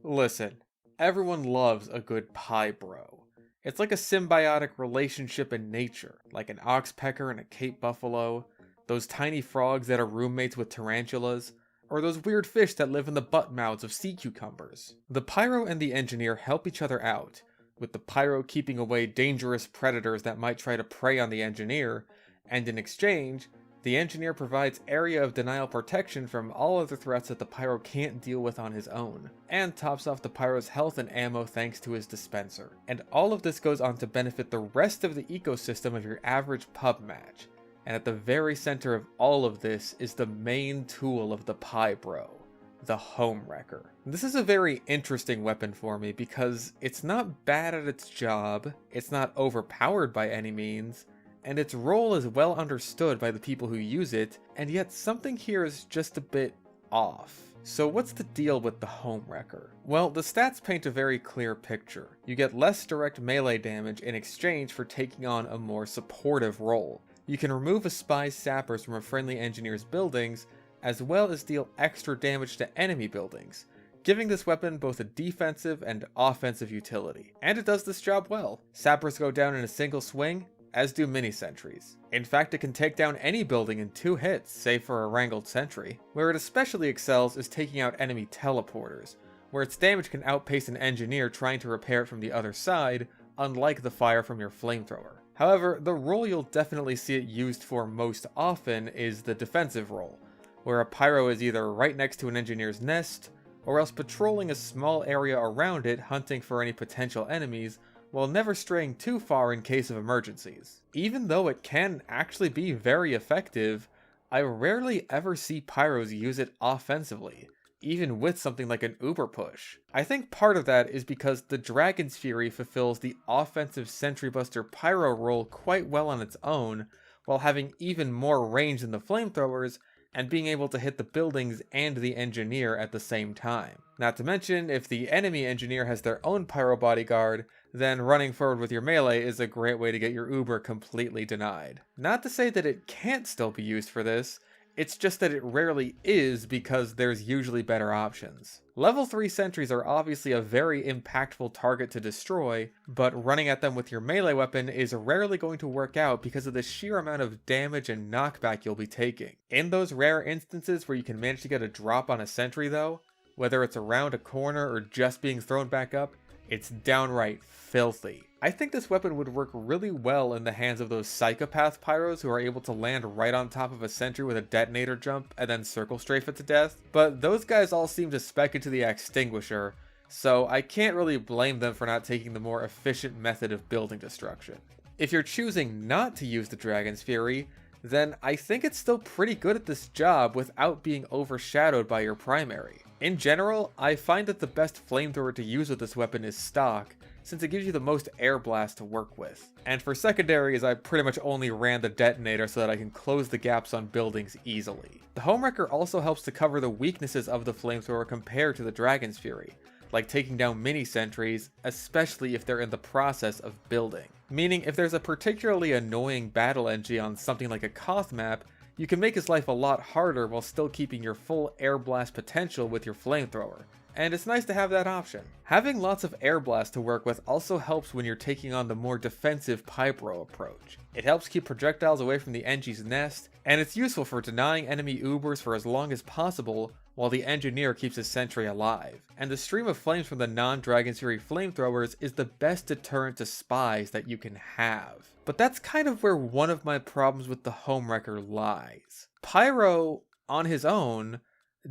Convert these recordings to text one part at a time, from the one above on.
Listen, everyone loves a good pie bro. It's like a symbiotic relationship in nature, like an oxpecker and a Cape buffalo, those tiny frogs that are roommates with tarantulas, or those weird fish that live in the butt mouths of sea cucumbers. The pyro and the engineer help each other out, with the pyro keeping away dangerous predators that might try to prey on the engineer, and in exchange, the engineer provides area of denial protection from all other threats that the pyro can't deal with on his own, and tops off the pyro's health and ammo thanks to his dispenser. And all of this goes on to benefit the rest of the ecosystem of your average pub match. And at the very center of all of this is the main tool of the pie bro, the Homewrecker. This is a very interesting weapon for me because it's not bad at its job, it's not overpowered by any means, and its role is well understood by the people who use it, and yet something here is just a bit off. So what's the deal with the Homewrecker? Well, the stats paint a very clear picture. You get less direct melee damage in exchange for taking on a more supportive role. You can remove a spy's sappers from a friendly engineer's buildings, as well as deal extra damage to enemy buildings, giving this weapon both a defensive and offensive utility. And it does this job well. Sappers go down in a single swing, as do mini-sentries. In fact, it can take down any building in 2 hits, save for a wrangled sentry. Where it especially excels is taking out enemy teleporters, where its damage can outpace an engineer trying to repair it from the other side, unlike the fire from your flamethrower. However, the role you'll definitely see it used for most often is the defensive role, where a pyro is either right next to an engineer's nest, or else patrolling a small area around it hunting for any potential enemies, while never straying too far in case of emergencies. Even though it can actually be very effective, I rarely ever see pyros use it offensively, even with something like an uber push. I think part of that is because the Dragon's Fury fulfills the offensive sentry buster pyro role quite well on its own, while having even more range than the flamethrowers, and being able to hit the buildings and the engineer at the same time. Not to mention, if the enemy engineer has their own pyro bodyguard, then running forward with your melee is a great way to get your uber completely denied. Not to say that it can't still be used for this, it's just that it rarely is because there's usually better options. Level 3 sentries are obviously a very impactful target to destroy, but running at them with your melee weapon is rarely going to work out because of the sheer amount of damage and knockback you'll be taking. In those rare instances where you can manage to get a drop on a sentry though, whether it's around a corner or just being thrown back up, it's downright filthy. I think this weapon would work really well in the hands of those psychopath pyros who are able to land right on top of a sentry with a detonator jump and then circle strafe it to death, but those guys all seem to spec into the extinguisher, so I can't really blame them for not taking the more efficient method of building destruction. If you're choosing not to use the Dragon's Fury, then I think it's still pretty good at this job without being overshadowed by your primary. In general, I find that the best flamethrower to use with this weapon is stock, since it gives you the most air blast to work with. And for secondaries, I pretty much only ran the detonator so that I can close the gaps on buildings easily. The Homewrecker also helps to cover the weaknesses of the flamethrower compared to the Dragon's Fury, like taking down mini sentries, especially if they're in the process of building. Meaning, if there's a particularly annoying battle NG on something like a Koth map, you can make his life a lot harder while still keeping your full air blast potential with your flamethrower. And it's nice to have that option. Having lots of air blast to work with also helps when you're taking on the more defensive Pyro approach. It helps keep projectiles away from the Engi's nest, and it's useful for denying enemy Ubers for as long as possible while the engineer keeps his sentry alive. And the stream of flames from the non-Dragon's Fury flamethrowers is the best deterrent to spies that you can have. But that's kind of where one of my problems with the Homewrecker lies. Pyro, on his own,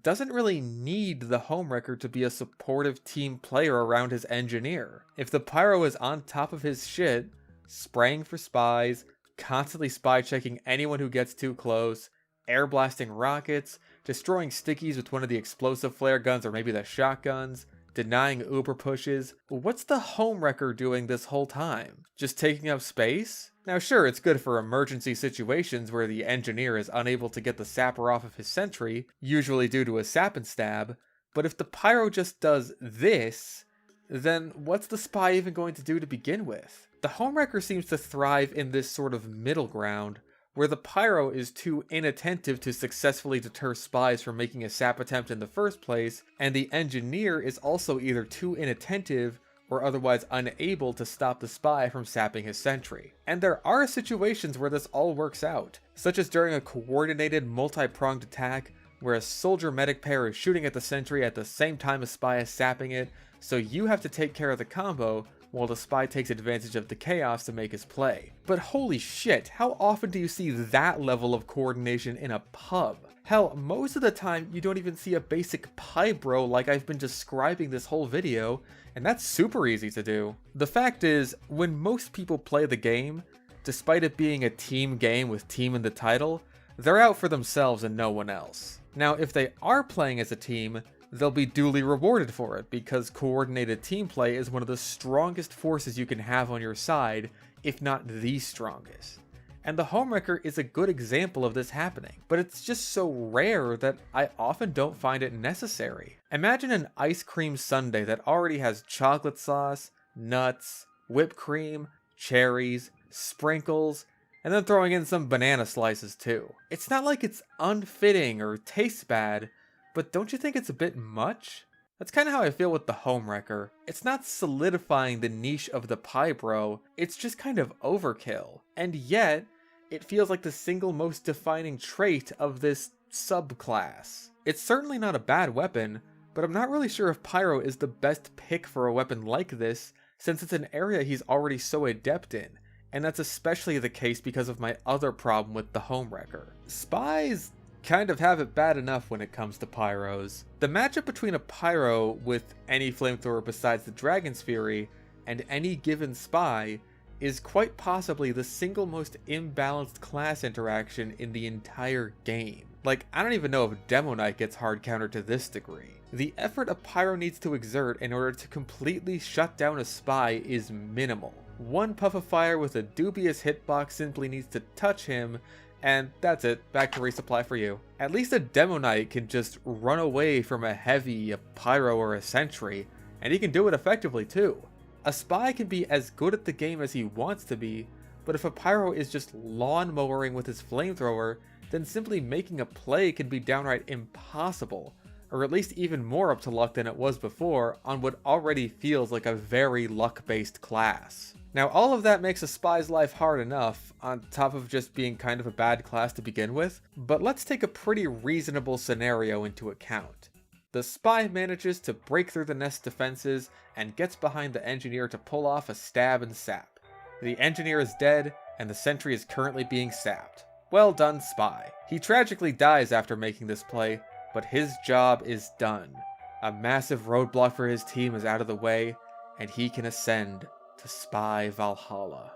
doesn't really need the Homewrecker to be a supportive team player around his engineer. If the Pyro is on top of his shit, spraying for spies, constantly spy checking anyone who gets too close, air blasting rockets, destroying stickies with one of the explosive flare guns or maybe the shotguns, denying Uber pushes, what's the Homewrecker doing this whole time? Just taking up space? Now sure, it's good for emergency situations where the engineer is unable to get the sapper off of his sentry, usually due to a sap and stab, but if the Pyro just does this, then what's the spy even going to do to begin with? The Homewrecker seems to thrive in this sort of middle ground, where the pyro is too inattentive to successfully deter spies from making a sap attempt in the first place, and the engineer is also either too inattentive or otherwise unable to stop the spy from sapping his sentry. And there are situations where this all works out, such as during a coordinated multi-pronged attack where a soldier medic pair is shooting at the sentry at the same time a spy is sapping it, so you have to take care of the combo while the spy takes advantage of the chaos to make his play. But holy shit, how often do you see that level of coordination in a pub? Hell, most of the time you don't even see a basic pybro like I've been describing this whole video, and that's super easy to do. The fact is, when most people play the game, despite it being a team game with team in the title, they're out for themselves and no one else. Now, if they are playing as a team, they'll be duly rewarded for it, because coordinated team play is one of the strongest forces you can have on your side, if not the strongest. And the Homewrecker is a good example of this happening, but it's just so rare that I often don't find it necessary. Imagine an ice cream sundae that already has chocolate sauce, nuts, whipped cream, cherries, sprinkles, and then throwing in some banana slices too. It's not like it's unfitting or tastes bad, but don't you think it's a bit much? That's kind of how I feel with the Homewrecker. It's not solidifying the niche of the pybro, it's just kind of overkill. And yet, it feels like the single most defining trait of this subclass. It's certainly not a bad weapon, but I'm not really sure if pyro is the best pick for a weapon like this, since it's an area he's already so adept in. And that's especially the case because of my other problem with the Homewrecker. Spies kind of have it bad enough when it comes to pyros. The matchup between a pyro with any flamethrower besides the Dragon's Fury and any given spy is quite possibly the single most imbalanced class interaction in the entire game. Like, I don't even know if Demo Knight gets hard countered to this degree. The effort a pyro needs to exert in order to completely shut down a spy is minimal. One puff of fire with a dubious hitbox simply needs to touch him, and that's it, back to resupply for you. At least a Demo Knight can just run away from a heavy, a pyro, or a sentry, and he can do it effectively too. A spy can be as good at the game as he wants to be, but if a pyro is just lawn-mowering with his flamethrower, then simply making a play can be downright impossible, or at least even more up to luck than it was before on what already feels like a very luck-based class. Now, all of that makes a spy's life hard enough, on top of just being kind of a bad class to begin with, but let's take a pretty reasonable scenario into account. The spy manages to break through the nest defenses and gets behind the engineer to pull off a stab and sap. The engineer is dead, and the sentry is currently being sapped. Well done, spy. He tragically dies after making this play, but his job is done. A massive roadblock for his team is out of the way, and he can ascend to Spy Valhalla.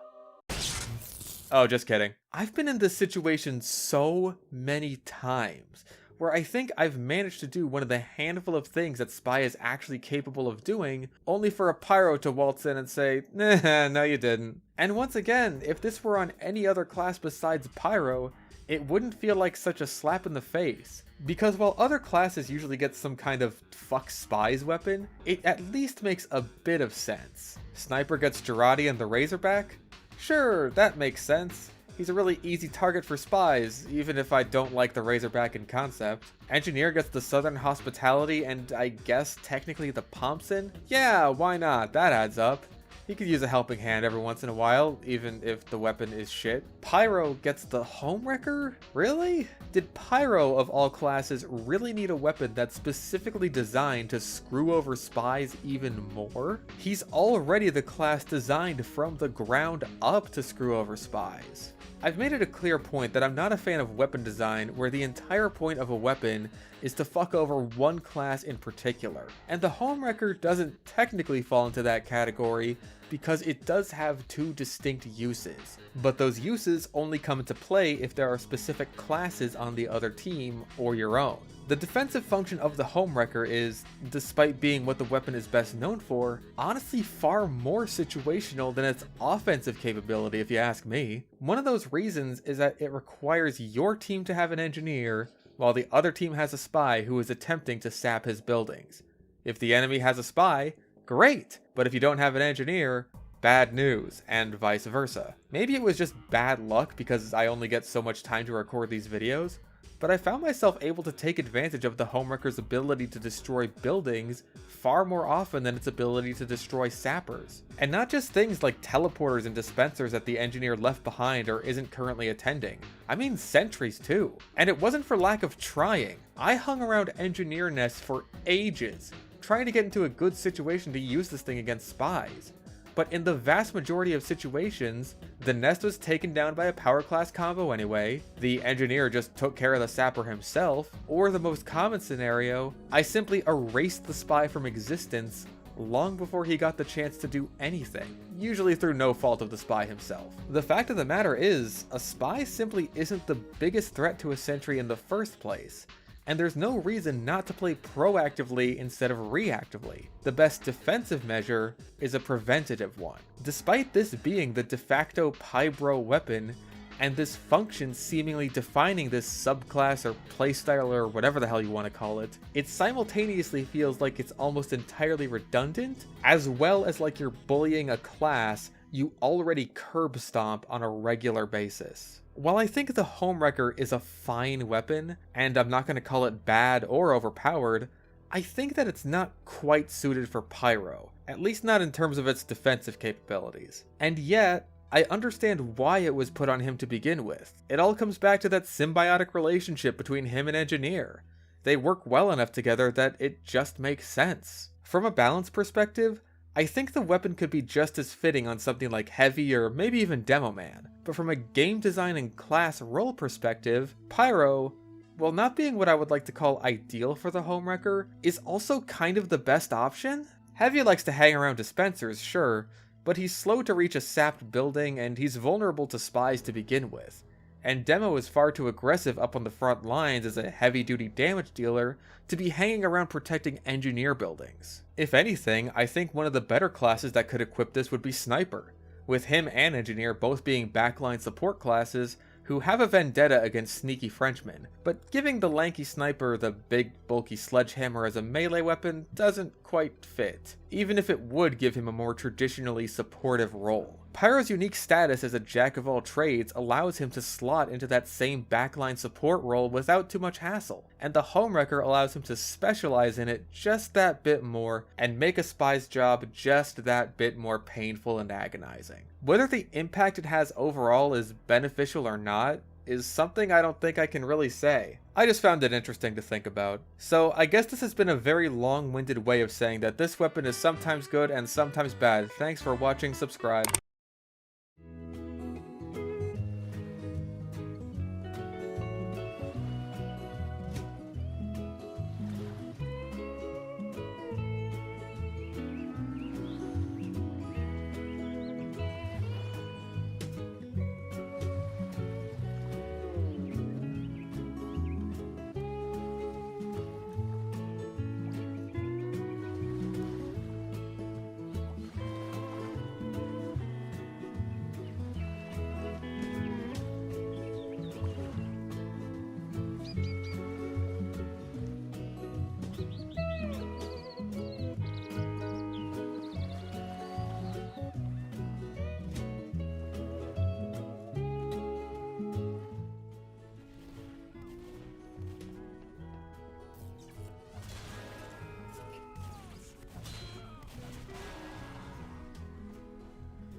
Oh, just kidding. I've been in this situation so many times, where I think I've managed to do one of the handful of things that Spy is actually capable of doing, only for a pyro to waltz in and say, nah, no you didn't. And once again, if this were on any other class besides pyro, it wouldn't feel like such a slap in the face. Because while other classes usually get some kind of fuck spies weapon, it at least makes a bit of sense. Sniper gets Girardi and the Razorback? Sure, that makes sense. He's a really easy target for spies, even if I don't like the Razorback in concept. Engineer gets the Southern Hospitality and I guess technically the Thompson? Yeah, why not? That adds up. He could use a helping hand every once in a while, even if the weapon is shit. Pyro gets the Homewrecker? Really? Did Pyro, of all classes, really need a weapon that's specifically designed to screw over spies even more? He's already the class designed from the ground up to screw over spies. I've made it a clear point that I'm not a fan of weapon design where the entire point of a weapon is to fuck over one class in particular. And the Homewrecker doesn't technically fall into that category because it does have two distinct uses. But those uses only come into play if there are specific classes on the other team or your own. The defensive function of the Homewrecker is, despite being what the weapon is best known for, honestly far more situational than its offensive capability if you ask me. One of those reasons is that it requires your team to have an engineer, while the other team has a spy who is attempting to sap his buildings. If the enemy has a spy, great, but if you don't have an engineer, bad news, and vice versa. Maybe it was just bad luck because I only get so much time to record these videos, but I found myself able to take advantage of the Homewrecker's ability to destroy buildings far more often than its ability to destroy sappers. And not just things like teleporters and dispensers that the engineer left behind or isn't currently attending. I mean sentries too. And it wasn't for lack of trying. I hung around engineer nests for ages, trying to get into a good situation to use this thing against spies. But in the vast majority of situations, the nest was taken down by a power class combo anyway, the engineer just took care of the sapper himself, or the most common scenario, I simply erased the spy from existence long before he got the chance to do anything, usually through no fault of the spy himself. The fact of the matter is, a spy simply isn't the biggest threat to a sentry in the first place, and there's no reason not to play proactively instead of reactively. The best defensive measure is a preventative one. Despite this being the de facto Pybro weapon, and this function seemingly defining this subclass or playstyle or whatever the hell you want to call it, it simultaneously feels like it's almost entirely redundant, as well as like you're bullying a class you already curb stomp on a regular basis. While I think the Homewrecker is a fine weapon, and I'm not going to call it bad or overpowered, I think that it's not quite suited for Pyro, at least not in terms of its defensive capabilities. And yet, I understand why it was put on him to begin with. It all comes back to that symbiotic relationship between him and Engineer. They work well enough together that it just makes sense. From a balance perspective, I think the weapon could be just as fitting on something like Heavy or maybe even Demo Man, but from a game design and class role perspective, Pyro, while not being what I would like to call ideal for the Homewrecker, is also kind of the best option. Heavy likes to hang around dispensers, sure, but he's slow to reach a sapped building and he's vulnerable to spies to begin with. And Demo is far too aggressive up on the front lines as a heavy-duty damage dealer to be hanging around protecting engineer buildings. If anything, I think one of the better classes that could equip this would be Sniper, with him and Engineer both being backline support classes who have a vendetta against sneaky Frenchmen, but giving the lanky Sniper the big bulky sledgehammer as a melee weapon doesn't quite fit, even if it would give him a more traditionally supportive role. Pyro's unique status as a jack-of-all-trades allows him to slot into that same backline support role without too much hassle, and the Homewrecker allows him to specialize in it just that bit more and make a spy's job just that bit more painful and agonizing. Whether the impact it has overall is beneficial or not is something I don't think I can really say. I just found it interesting to think about. So I guess this has been a very long-winded way of saying that this weapon is sometimes good and sometimes bad. Thanks for watching, subscribe.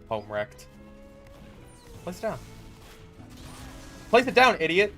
Home wrecked. Place it down. Place it down, idiot!